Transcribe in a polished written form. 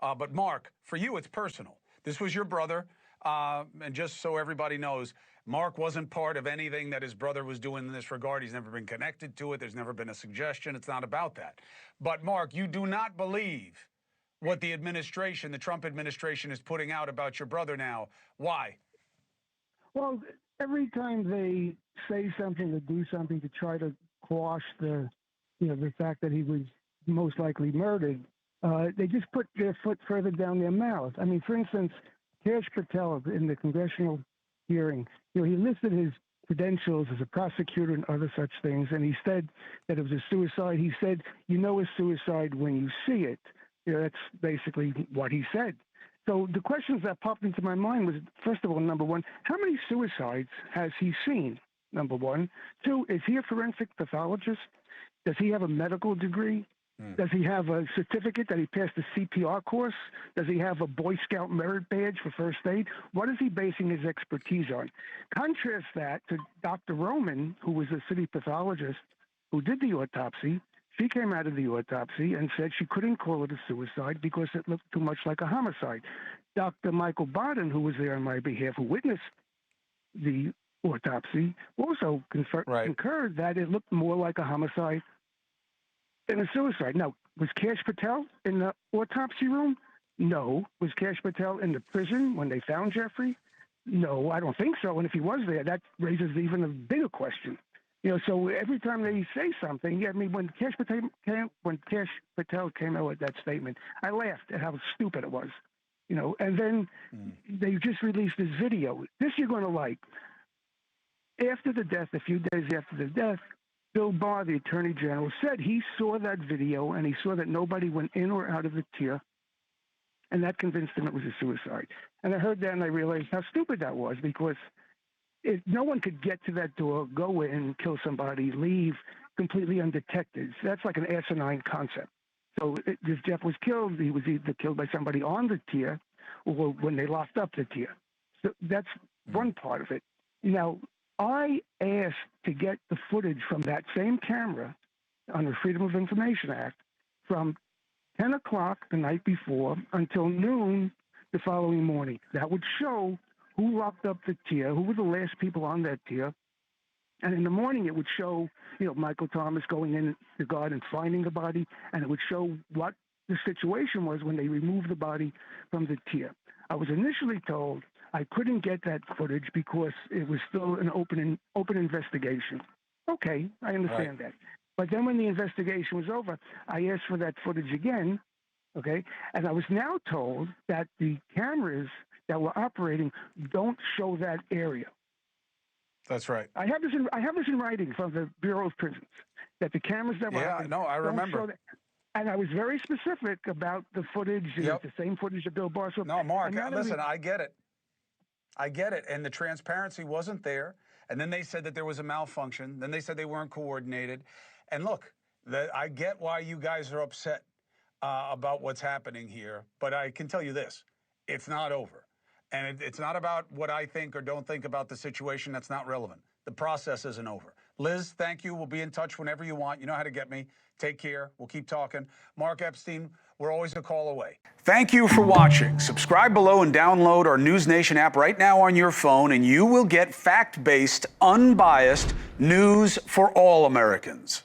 But Mark, for you, it's personal. This was your brother. And just so everybody knows, Mark wasn't part of anything that his brother was doing in this regard. He's never been connected to it. There's never been a suggestion. It's not about that. But Mark, you do not believe what the administration, the Trump administration, is putting out about your brother now. Why? Well, every time they say something or do something to try to quash the fact that he was most likely murdered, they just put their foot further down their mouth. I mean, for instance, Kash Patel in the congressional hearing, he listed his credentials as a prosecutor and other such things, and he said that it was a suicide. He said, a suicide when you see it. That's basically what he said. So the questions that popped into my mind was, first of all, number one, how many suicides has he seen? Number one. Two, is he a forensic pathologist? Does he have a medical degree? Does he have a certificate that he passed a CPR course? Does he have a Boy Scout merit badge for first aid? What is he basing his expertise on? Contrast that to Dr. Roman, who was a city pathologist who did the autopsy. She came out of the autopsy and said she couldn't call it a suicide because it looked too much like a homicide. Dr. Michael Bodden, who was there on my behalf, who witnessed the autopsy, also concurred that it looked more like a homicide than a suicide. Now, was Kash Patel in the autopsy room? No. Was Kash Patel in the prison when they found Jeffrey? No, I don't think so. And if he was there, that raises even a bigger question. So every time they say something, when Kash Patel came out with that statement, I laughed at how stupid it was. And then they just released this video. This you're going to like. After the death, a few days after the death, Bill Barr, the Attorney General, said he saw that video and he saw that nobody went in or out of the tier, and that convinced him it was a suicide. And I heard that and I realized how stupid that was, because no one could get to that door, go in, kill somebody, leave completely undetected. That's like an asinine concept. So if Jeff was killed, he was either killed by somebody on the tier or when they locked up the tier. So that's one part of it. Now, I asked to get the footage from that same camera on the Freedom of Information Act from 10 o'clock the night before until noon the following morning. That would show who locked up the tier, who were the last people on that tier. And in the morning, it would show, Michael Thomas going in the guard and finding the body, and it would show what the situation was when they removed the body from the tier. I was initially told I couldn't get that footage because it was still an open investigation. Okay, I understand that. But then when the investigation was over, I asked for that footage again, okay? And I was now told that the cameras that were operating don't show that area. That's right. I have this in writing from the Bureau of Prisons, that the cameras that were operating I remember. don't show that. And I was very specific about the footage, and it's the same footage that Bill Barr saw. No, Mark, listen, I get it. I get it. And the transparency wasn't there. And then they said that there was a malfunction. Then they said they weren't coordinated. And look, I get why you guys are upset about what's happening here. But I can tell you this, it's not over. And it's not about what I think or don't think about the situation. That's not relevant. The process isn't over. Liz, thank you. We'll be in touch whenever you want. You know how to get me. Take care. We'll keep talking. Mark Epstein, we're always a call away. Thank you for watching. Subscribe below and download our NewsNation app right now on your phone, and you will get fact-based, unbiased news for all Americans.